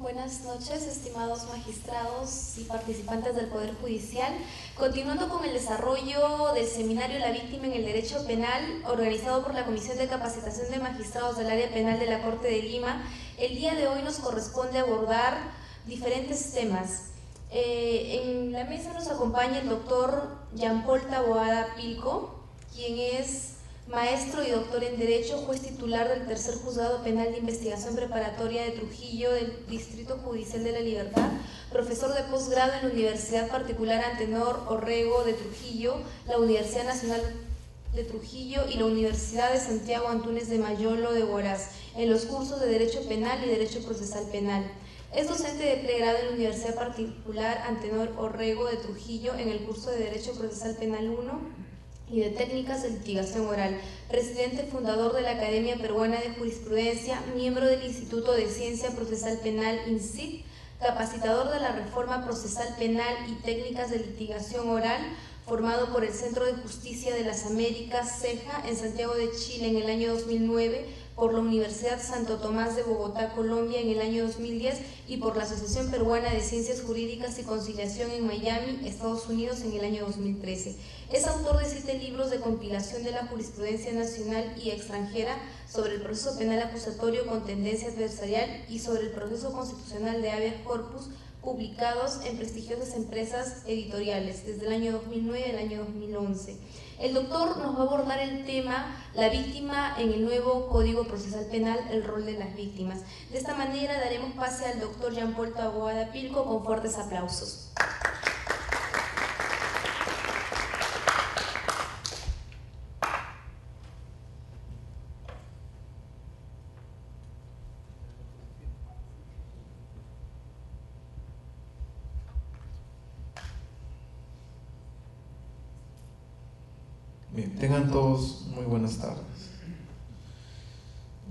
Buenas noches, estimados magistrados y participantes del Poder Judicial. Continuando con el desarrollo del seminario La Víctima en el Derecho Penal, organizado por la Comisión de Capacitación de Magistrados del Área Penal de la Corte de Lima, el día de hoy nos corresponde abordar diferentes temas. En la mesa nos acompaña el doctor Jean-Paul Taboada Pilco, quien es maestro y doctor en Derecho, juez titular del Tercer Juzgado Penal de Investigación Preparatoria de Trujillo del Distrito Judicial de La Libertad, profesor de posgrado en la Universidad Particular Antenor Orrego de Trujillo, la Universidad Nacional de Trujillo y la Universidad de Santiago Antúnez de Mayolo de Huaraz, en los cursos de Derecho Penal y Derecho Procesal Penal. Es docente de pregrado en la Universidad Particular Antenor Orrego de Trujillo en el curso de Derecho Procesal Penal 1 y de Técnicas de Litigación Oral, presidente fundador de la Academia Peruana de Jurisprudencia, miembro del Instituto de Ciencia Procesal Penal INCIP, capacitador de la Reforma Procesal Penal y Técnicas de Litigación Oral, formado por el Centro de Justicia de las Américas, CEJA, en Santiago de Chile en el año 2009, por la Universidad Santo Tomás de Bogotá, Colombia, en el año 2010 y por la Asociación Peruana de Ciencias Jurídicas y Conciliación en Miami, Estados Unidos, en el año 2013. Es autor de 7 libros de compilación de la jurisprudencia nacional y extranjera sobre el proceso penal acusatorio con tendencia adversarial y sobre el proceso constitucional de habeas corpus, publicados en prestigiosas empresas editoriales desde el año 2009 al año 2011. El doctor nos va a abordar el tema la víctima en el nuevo Código Procesal Penal, el rol de las víctimas. De esta manera daremos pase al doctor Jean-Paul Taboada Pilco con fuertes aplausos. Bien, tengan todos muy buenas tardes.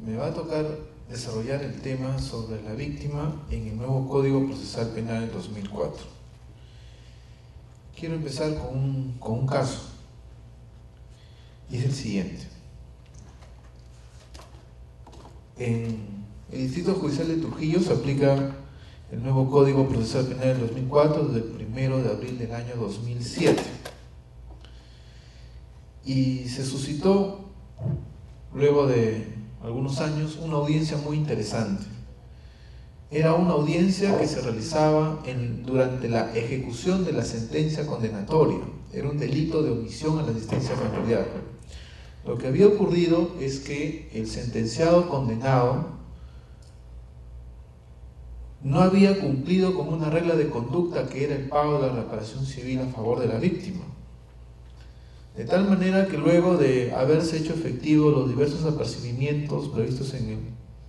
Me va a tocar desarrollar el tema sobre la víctima en el nuevo Código Procesal Penal del 2004. Quiero empezar con un caso, y es el siguiente. En el Distrito Judicial de Trujillo se aplica el nuevo Código Procesal Penal del 2004 desde el 1 de abril del año 2007. Y se suscitó, luego de algunos años, una audiencia muy interesante. Era una audiencia que se realizaba durante la ejecución de la sentencia condenatoria. Era un delito de omisión a la asistencia familiar. Lo que había ocurrido es que el sentenciado condenado no había cumplido con una regla de conducta que era el pago de la reparación civil a favor de la víctima. De tal manera que luego de haberse hecho efectivos los diversos apercibimientos previstos en el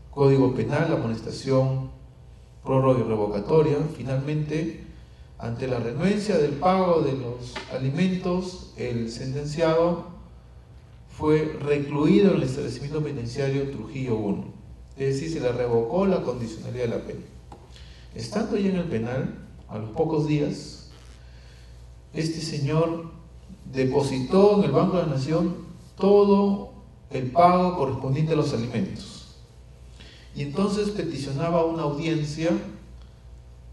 Código Penal, amonestación, prórroga y revocatoria, finalmente, ante la renuencia del pago de los alimentos, el sentenciado fue recluido en el establecimiento penitenciario Trujillo 1. Es decir, se le revocó la condicionalidad de la pena. Estando ya en el penal, a los pocos días, este señor depositó en el Banco de la Nación todo el pago correspondiente a los alimentos. Y entonces peticionaba una audiencia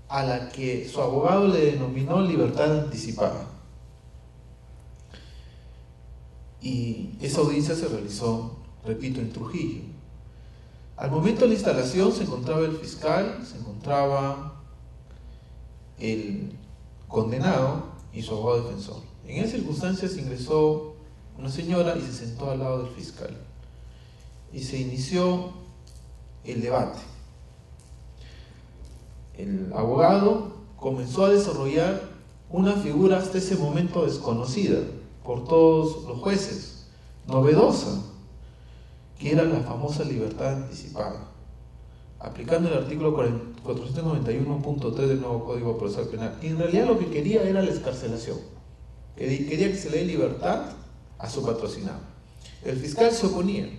a la que su abogado le denominó libertad anticipada. Y esa audiencia se realizó, repito, en Trujillo. Al momento de la instalación se encontraba el fiscal, se encontraba el condenado y su abogado defensor. En esas circunstancias ingresó una señora y se sentó al lado del fiscal. Y se inició el debate. El abogado comenzó a desarrollar una figura hasta ese momento desconocida por todos los jueces, novedosa, que era la famosa libertad anticipada, aplicando el artículo 491.3 del nuevo Código Procesal Penal. Y en realidad lo que quería era la excarcelación. Quería que se le dé libertad a su patrocinado. El fiscal se oponía,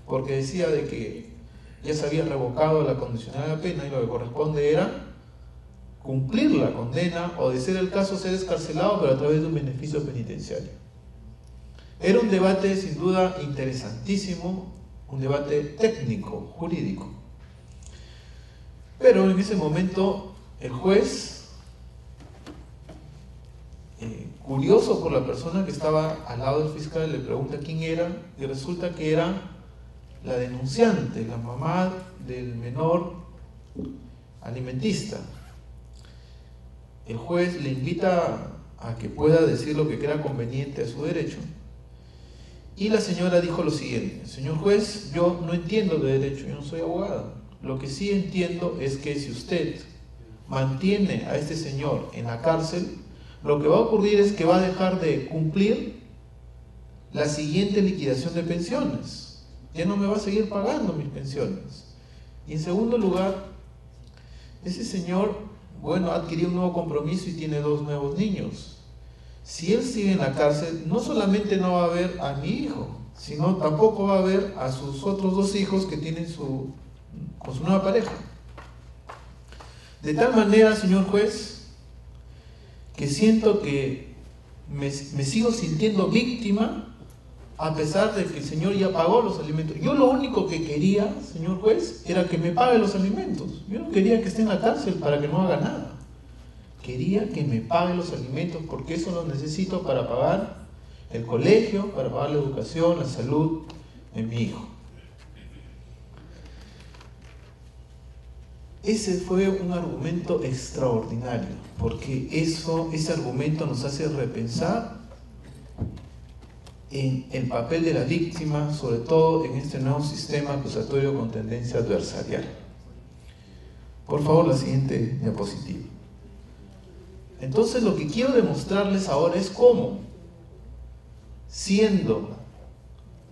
porque decía de que ya se había revocado la condicionalidad de la pena y lo que corresponde era cumplir la condena o, de ser el caso, ser excarcelado, pero a través de un beneficio penitenciario. Era un debate sin duda interesantísimo, un debate técnico, jurídico. Pero en ese momento el juez, curioso por la persona que estaba al lado del fiscal, le pregunta quién era y resulta que era la denunciante, la mamá del menor alimentista. El juez le invita a que pueda decir lo que crea conveniente a su derecho. Y la señora dijo lo siguiente: señor juez, yo no entiendo de derecho, yo no soy abogada. Lo que sí entiendo es que si usted mantiene a este señor en la cárcel, lo que va a ocurrir es que va a dejar de cumplir la siguiente liquidación de pensiones. Ya no me va a seguir pagando mis pensiones. Y en segundo lugar, ese señor, bueno, ha adquirido un nuevo compromiso y tiene 2 nuevos niños. Si él sigue en la cárcel, no solamente no va a ver a mi hijo, sino tampoco va a ver a sus otros 2 hijos que tienen con su nueva pareja. De tal manera, señor juez, que siento que me sigo sintiendo víctima a pesar de que el señor ya pagó los alimentos. Yo lo único que quería, señor juez, era que me pague los alimentos. Yo no quería que esté en la cárcel para que no haga nada. Quería que me pague los alimentos porque eso lo necesito para pagar el colegio, para pagar la educación, la salud de mi hijo. Ese fue un argumento extraordinario, porque ese argumento nos hace repensar en el papel de la víctima, sobre todo en este nuevo sistema acusatorio con tendencia adversarial. Por favor, la siguiente diapositiva. Entonces, lo que quiero demostrarles ahora es cómo, siendo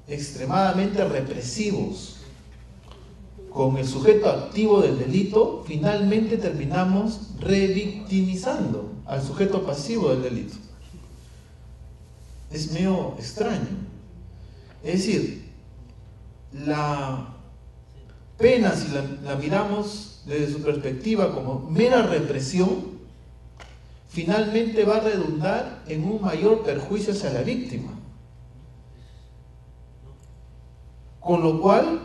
extremadamente represivos con el sujeto activo del delito, finalmente terminamos revictimizando al sujeto pasivo del delito. Es medio extraño. Es decir, la pena, si la miramos desde su perspectiva como mera represión, finalmente va a redundar en un mayor perjuicio hacia la víctima. Con lo cual,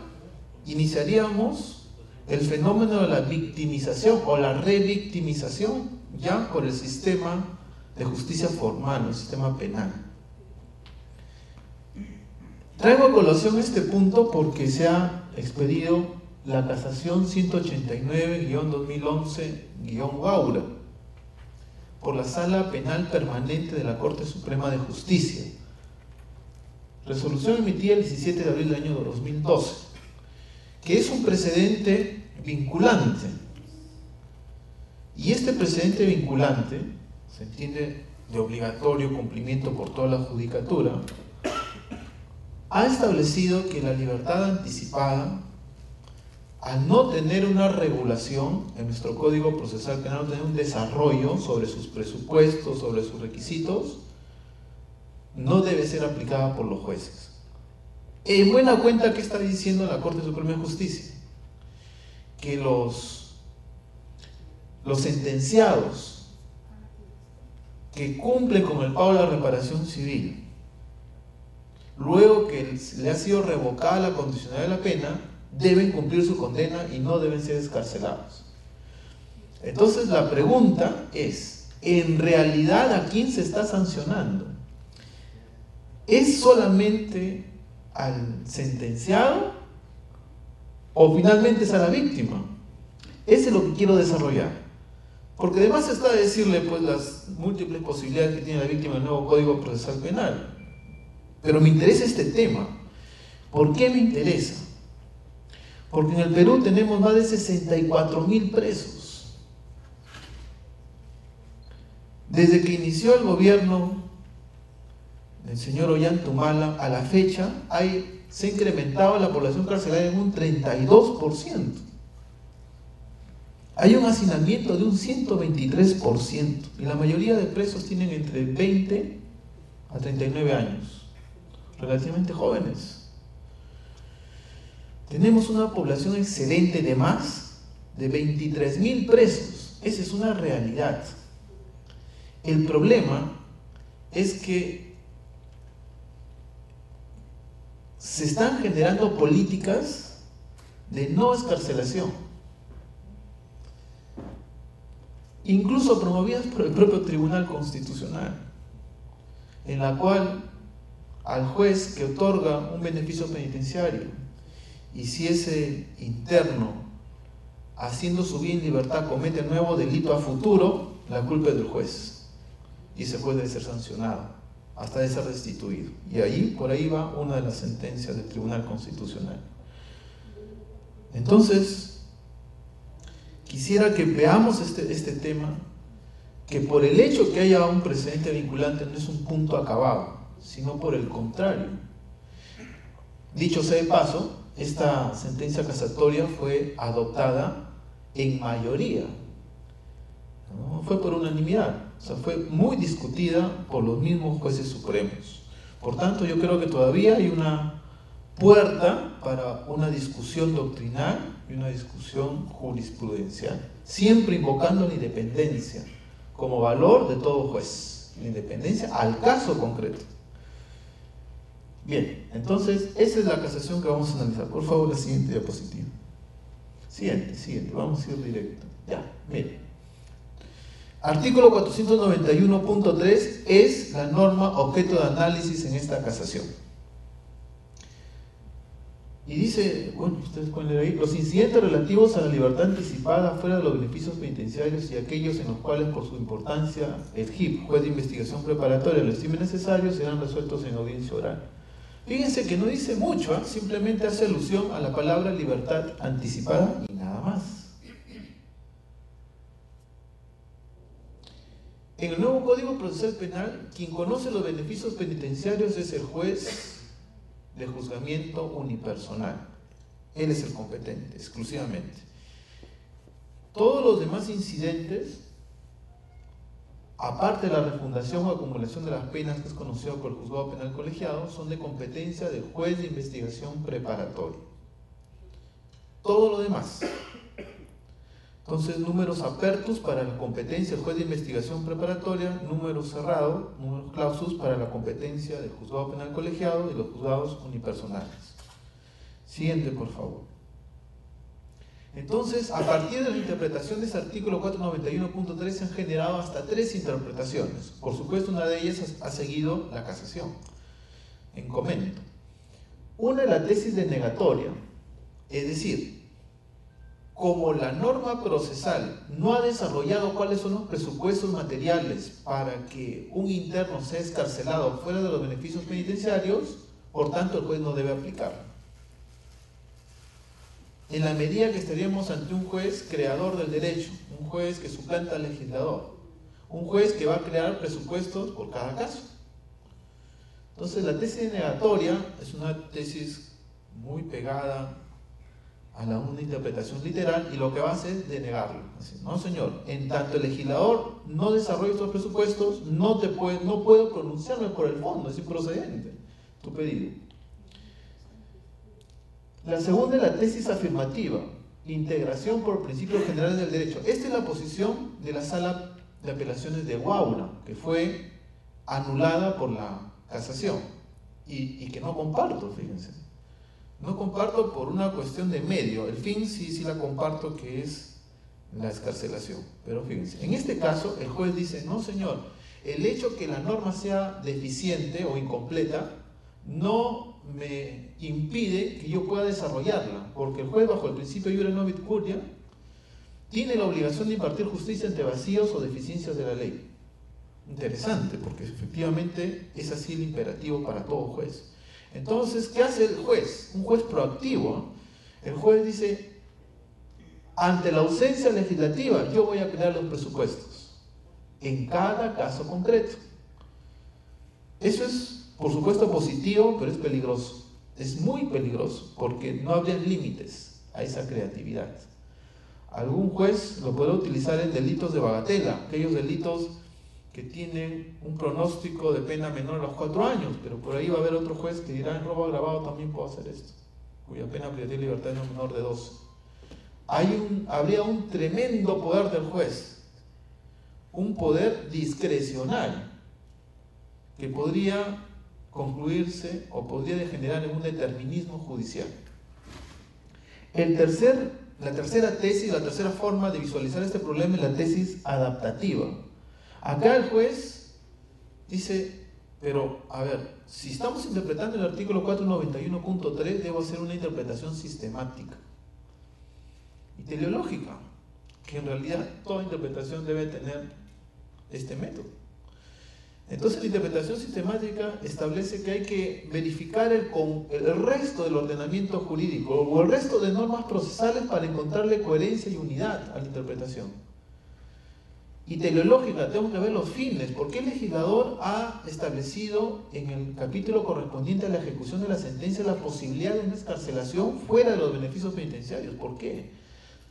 iniciaríamos el fenómeno de la victimización o la revictimización ya por el sistema de justicia formal, el sistema penal. Traigo a colación este punto porque se ha expedido la casación 189-2011-Gaura por la Sala Penal Permanente de la Corte Suprema de Justicia. Resolución emitida el 17 de abril del año 2012, que es un precedente vinculante. Y este precedente vinculante, se entiende de obligatorio cumplimiento por toda la judicatura, ha establecido que la libertad anticipada, al no tener una regulación en nuestro Código Procesal Penal, no tener un desarrollo sobre sus presupuestos, sobre sus requisitos, no debe ser aplicada por los jueces. En buena cuenta, ¿qué está diciendo la Corte Suprema de Justicia? Que los sentenciados que cumplen con el pago de la reparación civil, luego que le ha sido revocada la condicionalidad de la pena, deben cumplir su condena y no deben ser excarcelados. Entonces la pregunta es, ¿en realidad a quién se está sancionando? ¿Es solamente al sentenciado o finalmente es a la víctima? Eso es lo que quiero desarrollar, porque además está decirle pues las múltiples posibilidades que tiene la víctima en el nuevo Código Procesal Penal. Pero me interesa este tema. ¿Por qué me interesa? Porque en el Perú tenemos más de 64.000 presos. Desde que inició el gobierno del señor Ollantumala a la fecha, se ha incrementado la población carcelaria en un 32%. Hay un hacinamiento de un 123%, y la mayoría de presos tienen entre 20 a 39 años, relativamente jóvenes. Tenemos una población excedente de más de 23.000 presos. Esa es una realidad. El problema es que se están generando políticas de no excarcelación. incluso promovidas por el propio Tribunal Constitucional, en la cual al juez que otorga un beneficio penitenciario, y si ese interno, haciendo su vida en libertad, comete nuevo delito a futuro, la culpa es del juez y ese juez debe ser sancionado hasta de ser destituido. Y ahí, por ahí va una de las sentencias del Tribunal Constitucional. Entonces, quisiera que veamos este tema, que por el hecho que haya un precedente vinculante no es un punto acabado, sino por el contrario. Dicho sea de paso, esta sentencia casatoria fue adoptada en mayoría, no fue por unanimidad, o sea, fue muy discutida por los mismos jueces supremos. Por tanto, yo creo que todavía hay una puerta para una discusión doctrinal y una discusión jurisprudencial, siempre invocando la independencia como valor de todo juez, la independencia al caso concreto. Bien, entonces esa es la casación que vamos a analizar. Por favor, la siguiente diapositiva. Siguiente, vamos a ir directo. Ya, miren. Artículo 491.3 es la norma objeto de análisis en esta casación. Y dice, bueno, ustedes pueden leer ahí, los incidentes relativos a la libertad anticipada fuera de los beneficios penitenciarios y aquellos en los cuales por su importancia el JIP, juez de investigación preparatoria, lo estime necesario, serán resueltos en audiencia oral. Fíjense que no dice mucho, simplemente hace alusión a la palabra libertad anticipada y nada más. En el nuevo Código Procesal Penal, quien conoce los beneficios penitenciarios es el juez de juzgamiento unipersonal. Él es el competente, exclusivamente. Todos los demás incidentes, aparte de la refundación o acumulación de las penas, que es conocido por el juzgado penal colegiado, son de competencia del juez de investigación preparatoria. Todo lo demás. Entonces, números apertus para la competencia del juez de investigación preparatoria, números cerrados, números clausus para la competencia del juzgado penal colegiado y los juzgados unipersonales. Siguiente, por favor. Entonces, a partir de la interpretación de ese artículo 491.3 se han generado hasta 3 interpretaciones. Por supuesto, una de ellas ha seguido la casación. En comento. Una es la tesis denegatoria, es decir, como la norma procesal no ha desarrollado cuáles son los presupuestos materiales para que un interno sea excarcelado fuera de los beneficios penitenciarios, por tanto el juez no debe aplicarlo. En la medida que estaríamos ante un juez creador del derecho, un juez que suplanta al legislador, un juez que va a crear presupuestos por cada caso. Entonces la tesis denegatoria es una tesis muy pegada a una interpretación literal, y lo que va a hacer es denegarlo. Así, no señor, en tanto el legislador no desarrolla estos presupuestos, no puedo pronunciarme por el fondo, es improcedente tu pedido. La segunda es la tesis afirmativa, integración por principios generales del derecho. Esta es la posición de la Sala de Apelaciones de Huaura, que fue anulada por la casación, y que no comparto, fíjense. No comparto por una cuestión de medio. El fin sí la comparto, que es la excarcelación. Pero fíjense, en este caso el juez dice, no señor, el hecho que la norma sea deficiente o incompleta no me impide que yo pueda desarrollarla, porque el juez, bajo el principio iure novit curia, tiene la obligación de impartir justicia ante vacíos o deficiencias de la ley. Interesante, porque efectivamente es así el imperativo para todo juez. Entonces, ¿qué hace el juez? Un juez proactivo. El juez dice, ante la ausencia legislativa, yo voy a crear los presupuestos en cada caso concreto. Eso es, por supuesto, positivo, pero es peligroso. Es muy peligroso, porque no habría límites a esa creatividad. Algún juez lo puede utilizar en delitos de bagatela, aquellos delitos que tienen un pronóstico de pena menor a los 4 años, pero por ahí va a haber otro juez que dirá, en robo agravado también puedo hacer esto, cuya pena privativa de libertad es menor de 12. Habría un tremendo poder del juez, un poder discrecional, que podría concluirse o podría degenerar en un determinismo judicial. El tercer La tercera tesis, la tercera forma de visualizar este problema es la tesis adaptativa. Acá el juez dice, pero a ver, si estamos interpretando el artículo 491.3, debo hacer una interpretación sistemática y teleológica, que en realidad toda interpretación debe tener este método. Entonces la interpretación sistemática establece que hay que verificar el resto del ordenamiento jurídico o el resto de normas procesales para encontrarle coherencia y unidad a la interpretación. Y teleológica, tenemos que ver los fines. ¿Por qué el legislador ha establecido en el capítulo correspondiente a la ejecución de la sentencia la posibilidad de una excarcelación fuera de los beneficios penitenciarios? ¿Por qué?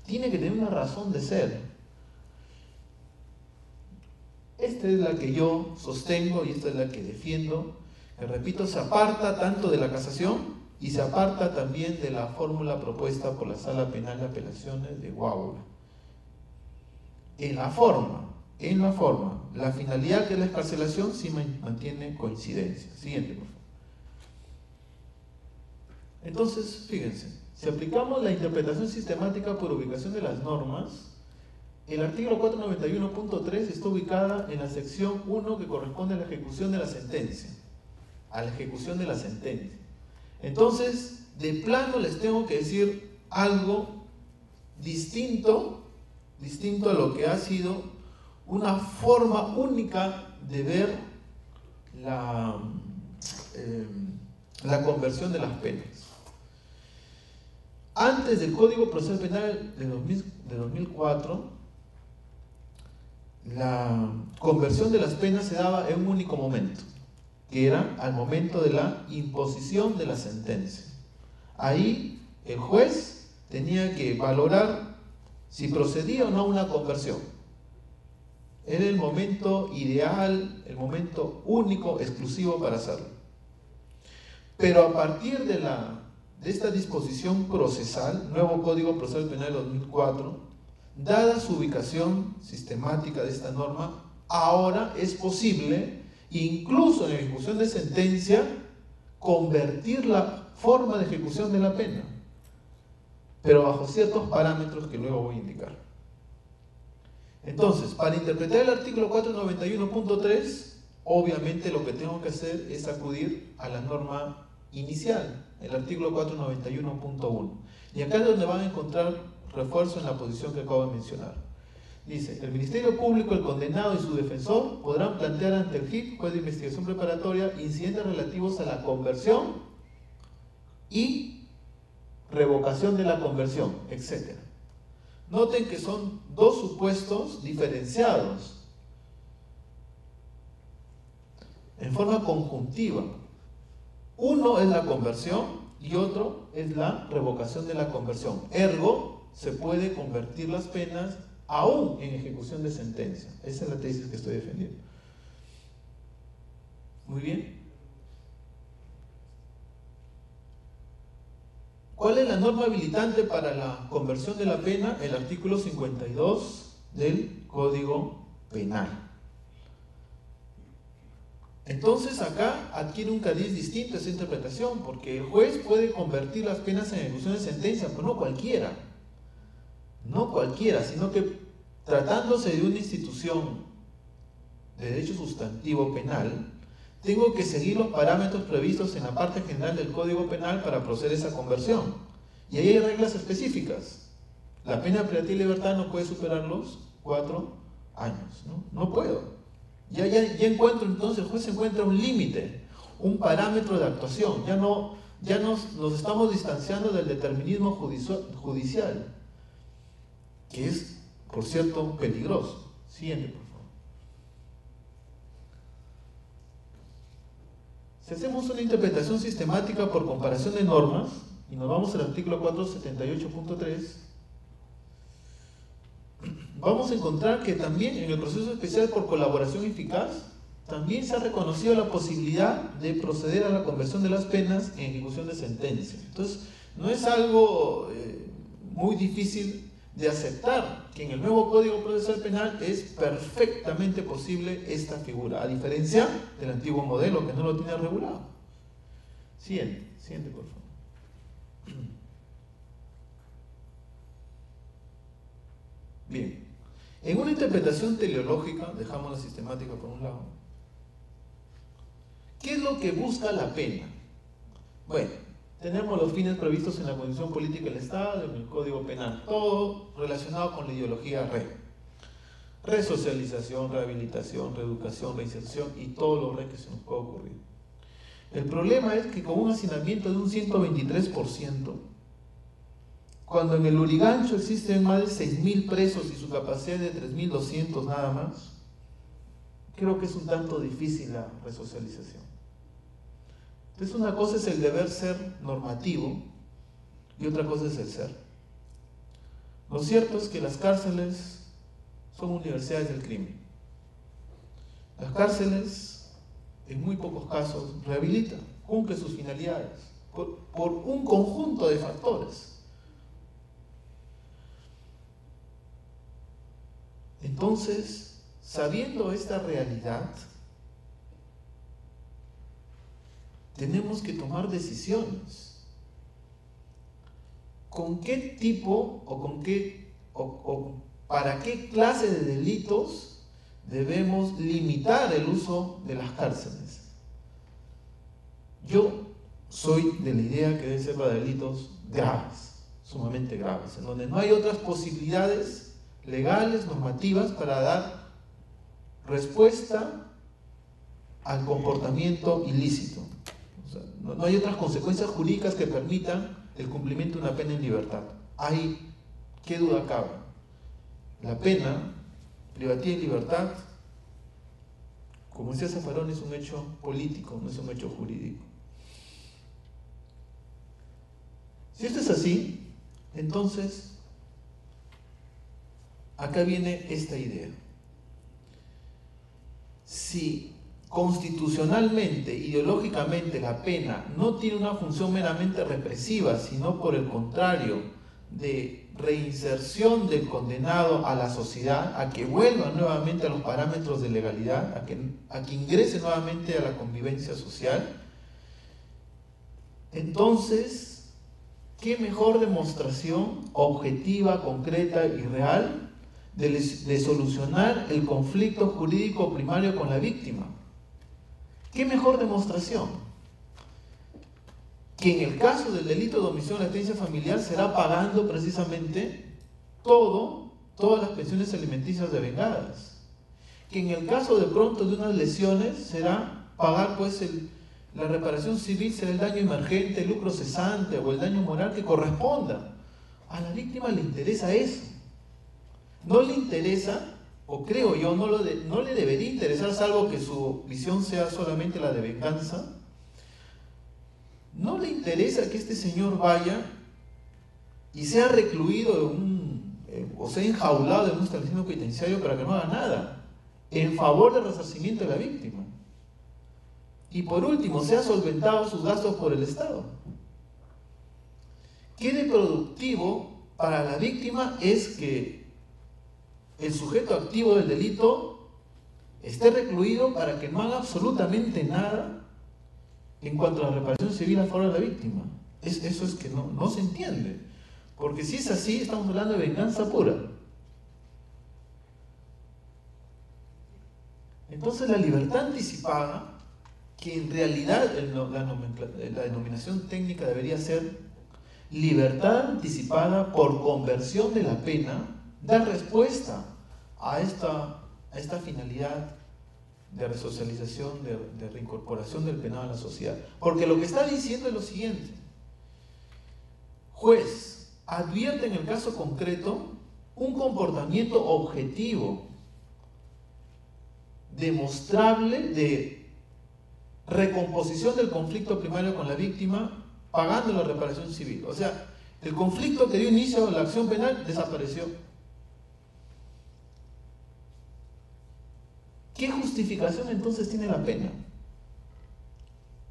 Tiene que tener una razón de ser. Esta es la que yo sostengo y esta es la que defiendo, que repito, se aparta tanto de la casación y se aparta también de la fórmula propuesta por la Sala Penal de Apelaciones de Huánuco. En la forma, la finalidad que es la excarcelación sí mantiene coincidencia. Siguiente, por favor. Entonces, fíjense, si aplicamos la interpretación sistemática por ubicación de las normas, el artículo 491.3 está ubicada en la sección 1 que corresponde a la ejecución de la sentencia. Entonces, de plano les tengo que decir algo distinto a lo que ha sido una forma única de ver la conversión de las penas. Antes del Código Procesal Penal de 2004, la conversión de las penas se daba en un único momento, que era al momento de la imposición de la sentencia. Ahí el juez tenía que valorar si procedía o no una conversión. Era el momento ideal, el momento único, exclusivo para hacerlo. Pero a partir de esta disposición procesal, nuevo Código Procesal Penal de 2004, dada su ubicación sistemática de esta norma, ahora es posible, incluso en ejecución de sentencia, convertir la forma de ejecución de la pena, pero bajo ciertos parámetros que luego voy a indicar. Entonces, para interpretar el artículo 491.3, obviamente lo que tengo que hacer es acudir a la norma inicial, el artículo 491.1. Y acá es donde van a encontrar refuerzo en la posición que acabo de mencionar. Dice, el Ministerio Público, el condenado y su defensor podrán plantear ante el JIP, juez de investigación preparatoria, incidentes relativos a la conversión y revocación de la conversión, etc. Noten que son dos supuestos diferenciados en forma conjuntiva. Uno es la conversión y otro es la revocación de la conversión. Ergo, se puede convertir las penas aún en ejecución de sentencia. Esa es la tesis que estoy defendiendo. Muy bien. ¿Cuál es la norma habilitante para la conversión de la pena? El artículo 52 del Código Penal. Entonces acá adquiere un cariz distinto esa interpretación, porque el juez puede convertir las penas en ejecución de sentencia, pero no cualquiera. No cualquiera, sino que tratándose de una institución de derecho sustantivo penal, tengo que seguir los parámetros previstos en la parte general del Código Penal para proceder a esa conversión. Y ahí hay reglas específicas. La pena privativa de libertad no puede superar los 4 años. No puedo. Ya encuentro, entonces el juez encuentra un límite, un parámetro de actuación. Ya nos estamos distanciando del determinismo judicial, que es, por cierto, peligroso. Siguiente, por favor. Si hacemos una interpretación sistemática por comparación de normas, y nos vamos al artículo 478.3, vamos a encontrar que también en el proceso especial por colaboración eficaz, también se ha reconocido la posibilidad de proceder a la conversión de las penas en ejecución de sentencia. Entonces, no es algo muy difícil de aceptar que en el nuevo Código Procesal Penal es perfectamente posible esta figura, a diferencia del antiguo modelo que no lo tiene regulado. Siguiente, por favor. Bien, en una interpretación teleológica, dejamos la sistemática por un lado, ¿qué es lo que busca la pena? Bueno, tenemos los fines previstos en la Constitución Política del Estado, en el Código Penal, todo relacionado con la ideología resocialización, rehabilitación, reeducación, reinserción y todo lo que se nos puede ocurrir. El problema es que con un hacinamiento de un 123%, cuando en el Lurigancho existen más de 6.000 presos y su capacidad es de 3.200 nada más, creo que es un tanto difícil la resocialización. Entonces una cosa es el deber ser normativo y otra cosa es el ser. Lo cierto es que las cárceles son universidades del crimen. Las cárceles, en muy pocos casos, rehabilitan, cumplen sus finalidades, por un conjunto de factores. Entonces, sabiendo esta realidad, tenemos que tomar decisiones. ¿Con qué tipo o para qué clase de delitos debemos limitar el uso de las cárceles? Yo soy de la idea que deben ser para delitos graves, sumamente graves, en donde no hay otras posibilidades legales, normativas, para dar respuesta al comportamiento ilícito. O sea, no hay otras consecuencias jurídicas que permitan el cumplimiento de una pena en libertad. Hay, ¿qué duda cabe? La pena privativa de libertad, como decía Zaffaroni, es un hecho político, no es un hecho jurídico. Si esto es así, entonces acá viene esta idea. Si constitucionalmente, ideológicamente, la pena no tiene una función meramente represiva, sino por el contrario, de reinserción del condenado a la sociedad, a que vuelva nuevamente a los parámetros de legalidad, a que ingrese nuevamente a la convivencia social, entonces, ¿qué mejor demostración objetiva, concreta y real de solucionar el conflicto jurídico primario con la víctima? ¿Qué mejor demostración? Que en el caso del delito de omisión de asistencia familiar será pagando precisamente todas las pensiones alimenticias devengadas. Que en el caso de pronto de unas lesiones será pagar pues la reparación civil, será el daño emergente, el lucro cesante o el daño moral que corresponda. A la víctima le interesa eso. No le interesa, o creo yo, no le debería interesar, salvo que su visión sea solamente la de venganza. No le interesa que este señor vaya y sea recluido o sea enjaulado en un establecimiento penitenciario para que no haga nada, en favor del resarcimiento de la víctima. Y por último, sea solventado sus gastos por el Estado. ¿Qué de productivo para la víctima es que el sujeto activo del delito esté recluido para que no haga absolutamente nada en cuanto a la reparación civil a favor de la víctima? Eso es que no se entiende. Porque si es así, estamos hablando de venganza pura. Entonces la libertad anticipada, que en realidad la denominación técnica debería ser libertad anticipada por conversión de la pena, da respuesta a esta finalidad de resocialización, de reincorporación del penado a la sociedad. Porque lo que está diciendo es lo siguiente: juez, advierte en el caso concreto un comportamiento objetivo, demostrable, de recomposición del conflicto primario con la víctima, pagando la reparación civil. O sea, el conflicto que dio inicio a la acción penal desapareció. ¿Qué justificación entonces tiene la pena?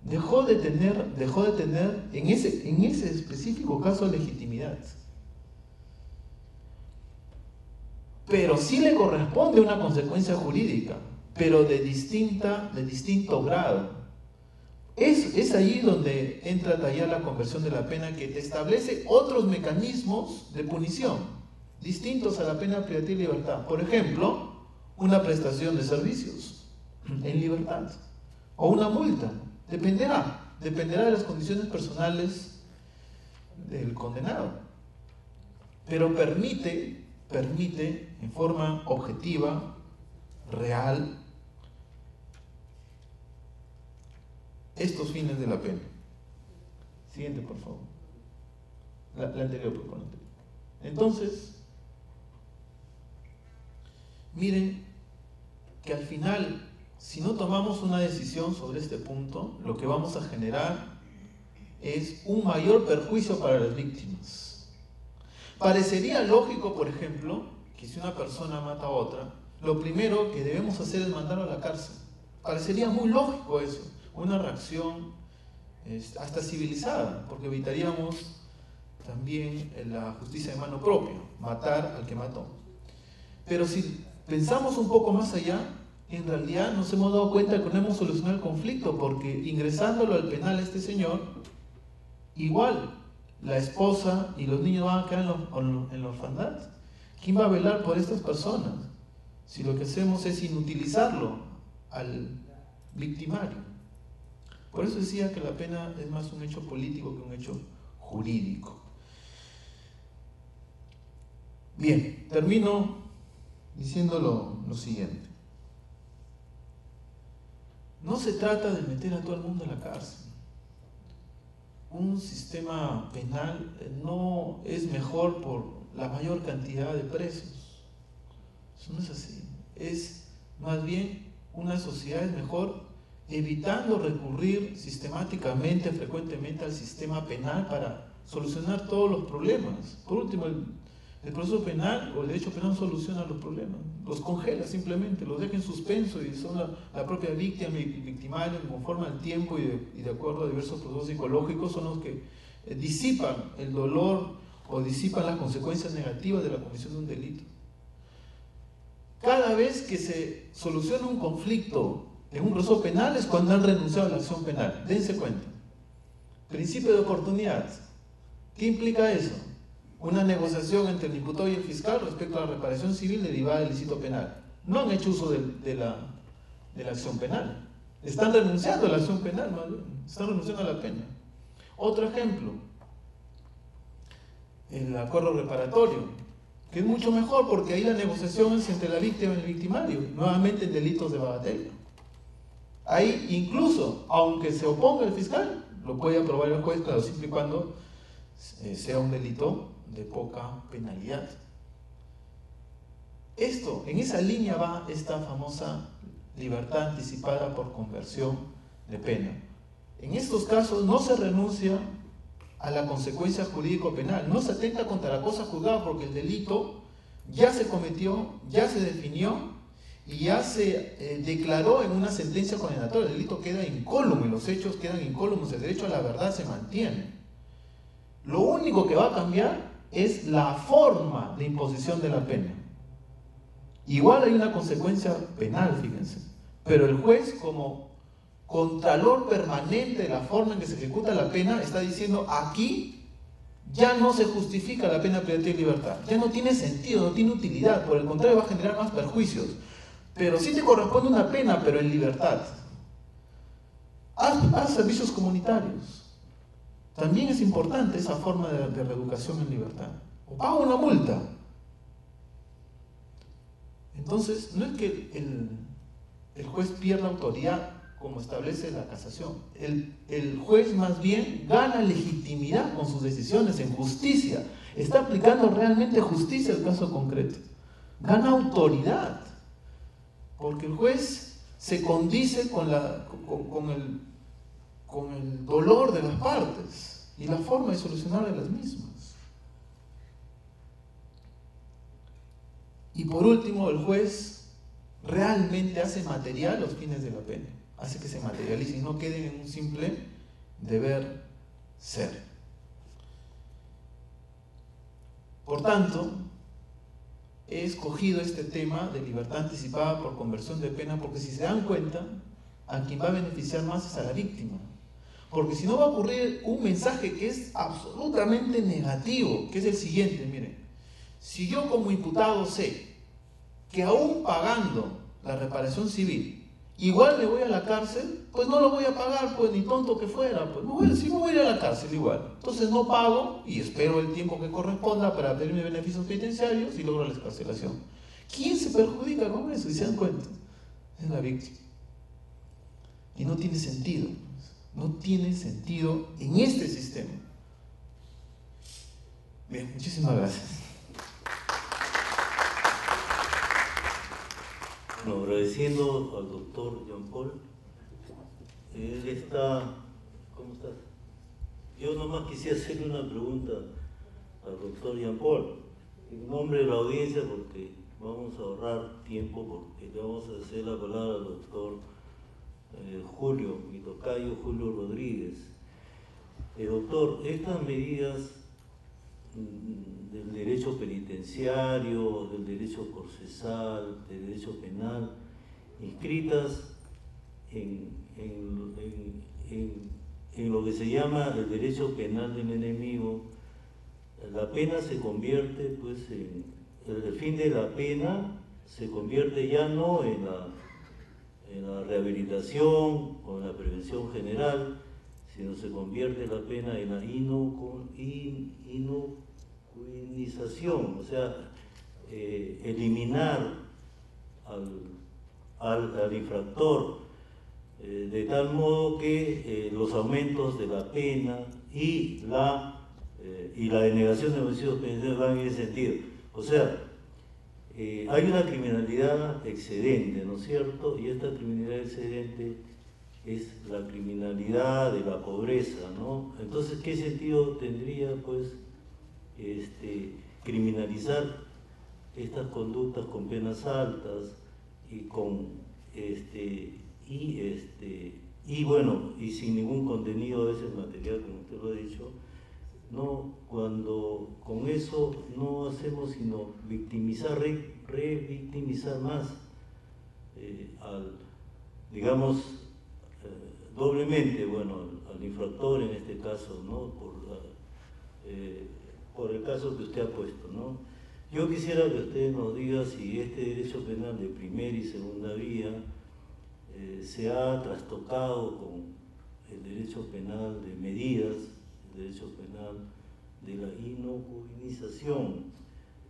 Dejó de tener en ese específico caso legitimidad. Pero sí le corresponde una consecuencia jurídica, pero de distinto grado. Es ahí donde entra a tallar la conversión de la pena, que te establece otros mecanismos de punición. distintos a la pena privativa de libertad. Por ejemplo, una prestación de servicios en libertad o una multa. Dependerá de las condiciones personales del condenado. Pero permite en forma objetiva, real, estos fines de la pena. Siguiente, por favor. La anterior, por favor. Entonces, miren que al final, si no tomamos una decisión sobre este punto, lo que vamos a generar es un mayor perjuicio para las víctimas. Parecería lógico, por ejemplo, que si una persona mata a otra, lo primero que debemos hacer es mandarlo a la cárcel. Parecería muy lógico eso, una reacción hasta civilizada, porque evitaríamos también la justicia de mano propia, matar al que mató. Pero si pensamos un poco más allá, en realidad nos hemos dado cuenta que no hemos solucionado el conflicto, porque ingresándolo al penal a este señor, igual la esposa y los niños van a quedar en la orfandad. ¿Quién va a velar por estas personas? Si lo que hacemos es inutilizarlo al victimario. Por eso decía que la pena es más un hecho político que un hecho jurídico. Bien, termino diciendo lo siguiente. No se trata de meter a todo el mundo en la cárcel. Un sistema penal no es mejor por la mayor cantidad de presos. Eso no es así. Es más bien una sociedad es mejor evitando recurrir sistemáticamente, frecuentemente al sistema penal para solucionar todos los problemas. Por último, el proceso penal o el derecho penal no soluciona los problemas, los congela simplemente, los deja en suspenso y son la propia víctima y el victimario, conforme al tiempo y de acuerdo a diversos procesos psicológicos, son los que disipan el dolor o disipan las consecuencias negativas de la comisión de un delito. Cada vez que se soluciona un conflicto en un proceso penal es cuando han renunciado a la acción penal. Dense cuenta. Principio de oportunidad. ¿Qué implica eso? Una negociación entre el imputado y el fiscal respecto a la reparación civil derivada del ilícito penal. No han hecho uso de la acción penal. Están renunciando a la acción penal, más bien. Están renunciando a la pena. Otro ejemplo. El acuerdo reparatorio, que es mucho mejor porque ahí la negociación es entre la víctima y el victimario, nuevamente en delitos de bagatela. Ahí incluso, aunque se oponga el fiscal, lo puede aprobar el juez, claro, siempre y cuando sea un delito de poca penalidad. En esa línea va esta famosa libertad anticipada por conversión de pena. En estos casos no se renuncia a la consecuencia jurídico-penal, no se atenta contra la cosa juzgada porque el delito ya se cometió, ya se definió y ya se declaró en una sentencia condenatoria. El delito queda incólume, los hechos quedan incólumes, el derecho a la verdad se mantiene. Lo único que va a cambiar es la forma de imposición de la pena. Igual hay una consecuencia penal, fíjense, pero el juez, como contralor permanente de la forma en que se ejecuta la pena, está diciendo: aquí ya no se justifica la pena privativa de libertad, ya no tiene sentido, no tiene utilidad, por el contrario va a generar más perjuicios, pero sí te corresponde una pena, pero en libertad. Haz servicios comunitarios. También es importante esa forma de reeducación en libertad. O paga una multa. Entonces, no es que el juez pierda autoridad como establece la casación. El juez más bien gana legitimidad con sus decisiones en justicia. Está aplicando realmente justicia al caso concreto. Gana autoridad. Porque el juez se condice con el dolor de las partes y la forma de solucionar de las mismas. Y por último, el juez realmente hace material los fines de la pena, hace que se materialicen y no queden en un simple deber ser. Por tanto, he escogido este tema de libertad anticipada por conversión de pena porque, si se dan cuenta, a quien va a beneficiar más es a la víctima. Porque si no, va a ocurrir un mensaje que es absolutamente negativo, que es el siguiente: miren, Si yo como imputado sé que aún pagando la reparación civil, igual me voy a la cárcel, pues no lo voy a pagar, pues ni tonto que fuera, pues sí me voy a ir a la cárcel igual. Entonces no pago y espero el tiempo que corresponda para pedirme beneficios penitenciarios y logro la excarcelación. ¿Quién se perjudica con eso? Y se dan cuenta, es la víctima. Y no tiene sentido, no tiene sentido en este sistema. Bien, muchísimas gracias. Bueno, agradeciendo al doctor Jean Paul. Él está... ¿Cómo estás? Yo nomás quisiera hacerle una pregunta al doctor Jean Paul, en nombre de la audiencia, porque vamos a ahorrar tiempo, porque le vamos a hacer la palabra al doctor Julio, mi tocayo Julio Rodríguez. Doctor, estas medidas del derecho penitenciario, del derecho procesal, del derecho penal, inscritas en lo que se llama el derecho penal del enemigo, la pena se convierte, pues, el fin de la pena se convierte ya no en la rehabilitación o en la prevención general, sino se convierte la pena en la inocuidad, o sea, eliminar al infractor, de tal modo que los aumentos de la pena y la denegación de beneficios penitenciarios van en ese sentido. O sea, hay una criminalidad excedente, ¿no es cierto? Y esta criminalidad excedente es la criminalidad de la pobreza, ¿no? Entonces, ¿qué sentido tendría, pues, criminalizar estas conductas con penas altas y bueno, y sin ningún contenido a veces material, como usted lo ha dicho, no, cuando con eso no hacemos sino victimizar, revictimizar más digamos, doblemente, bueno, al infractor en este caso, ¿no? Por el caso que usted ha puesto, ¿no? Yo quisiera que usted nos diga si este derecho penal de primera y segunda vía se ha trastocado con el derecho penal de medidas, el derecho penal de la inocuidad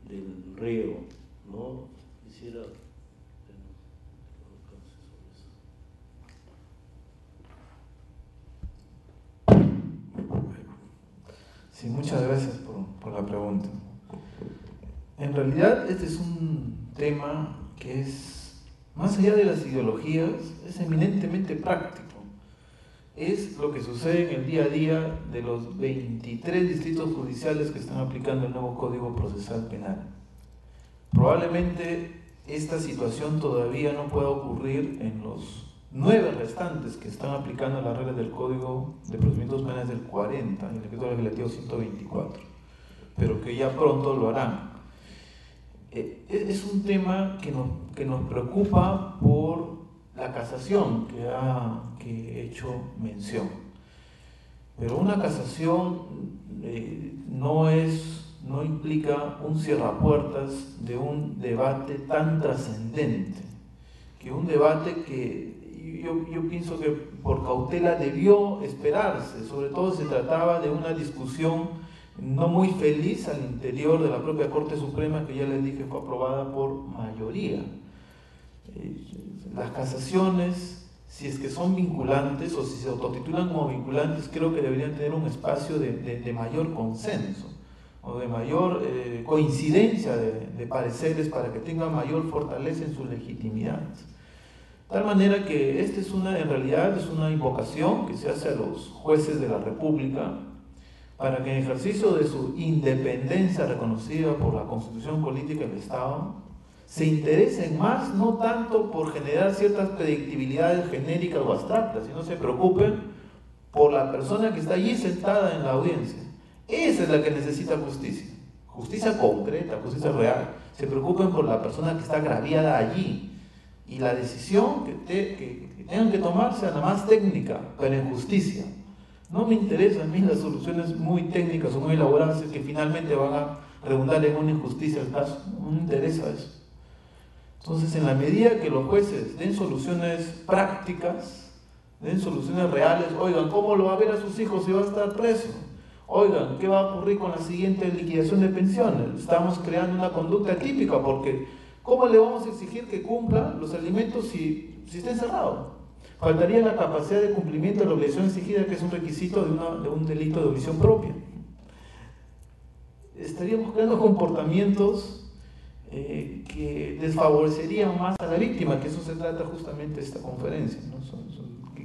del reo, ¿no? Quisiera Sí, muchas gracias por la pregunta. En realidad este es un tema que es, más allá de las ideologías, es eminentemente práctico. Es lo que sucede en el día a día de los 23 distritos judiciales que están aplicando el nuevo Código Procesal Penal. Probablemente esta situación todavía no pueda ocurrir en los 9 restantes que están aplicando las reglas del Código de Procedimientos Penales del 40, en el decreto legislativo 124, pero que ya pronto lo harán. Es un tema que nos preocupa por la casación que he hecho mención. Pero una casación no implica un cierrapuertas de un debate tan trascendente, que un debate que yo pienso que por cautela debió esperarse. Sobre todo se trataba de una discusión no muy feliz al interior de la propia Corte Suprema, que ya les dije fue aprobada por mayoría. Las casaciones, si es que son vinculantes o si se autotitulan como vinculantes, creo que deberían tener un espacio de mayor consenso o de mayor coincidencia de pareceres para que tengan mayor fortaleza en su legitimidad. De tal manera que en realidad es una invocación que se hace a los jueces de la República para que en ejercicio de su independencia reconocida por la Constitución Política del Estado, se interesen más no tanto por generar ciertas predictibilidades genéricas o abstractas, sino se preocupen por la persona que está allí sentada en la audiencia. Esa es la que necesita justicia, justicia concreta, justicia real. Se preocupen por la persona que está agraviada allí. Y la decisión que tengan que tomar sea la más técnica, pero en justicia. No me interesan a mí las soluciones muy técnicas o muy elaboradas que finalmente van redundar en una injusticia el caso, no me interesa eso. Entonces, en la medida que los jueces den soluciones prácticas, den soluciones reales, oigan, ¿cómo lo va a ver a sus hijos si va a estar preso? Oigan, ¿qué va a ocurrir con la siguiente liquidación de pensiones? Estamos creando una conducta típica porque ¿cómo le vamos a exigir que cumpla los alimentos si está encerrado? Faltaría la capacidad de cumplimiento de la obligación exigida, que es un requisito de un delito de omisión propia. Estaríamos creando comportamientos que desfavorecerían más a la víctima, que eso se trata justamente de esta conferencia, ¿no?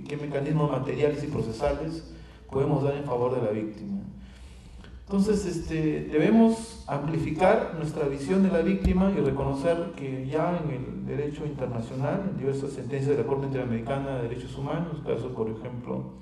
¿Qué mecanismos materiales y procesales podemos dar en favor de la víctima? Entonces, debemos amplificar nuestra visión de la víctima y reconocer que ya en el derecho internacional, en diversas sentencias de la Corte Interamericana de Derechos Humanos, casos, por ejemplo,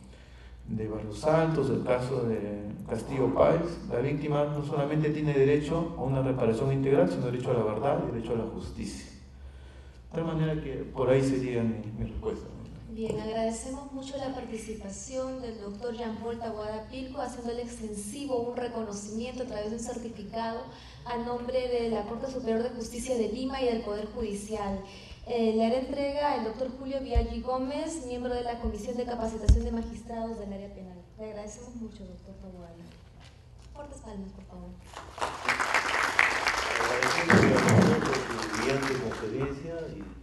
de Barrios Altos, el caso de Castillo Páez, la víctima no solamente tiene derecho a una reparación integral, sino derecho a la verdad y derecho a la justicia. De tal manera que por ahí sería mi respuesta. Bien, agradecemos mucho la participación del doctor Jean-Paul Taboada Pilco, haciéndole extensivo un reconocimiento a través de un certificado a nombre de la Corte Superior de Justicia de Lima y del Poder Judicial. Le hará entrega el doctor Julio Viaggi Gómez, miembro de la Comisión de Capacitación de Magistrados del Área Penal. Le agradecemos mucho, doctor Taboada. Fuertes palmas, por favor. Agradecemos a la brillante conferencia y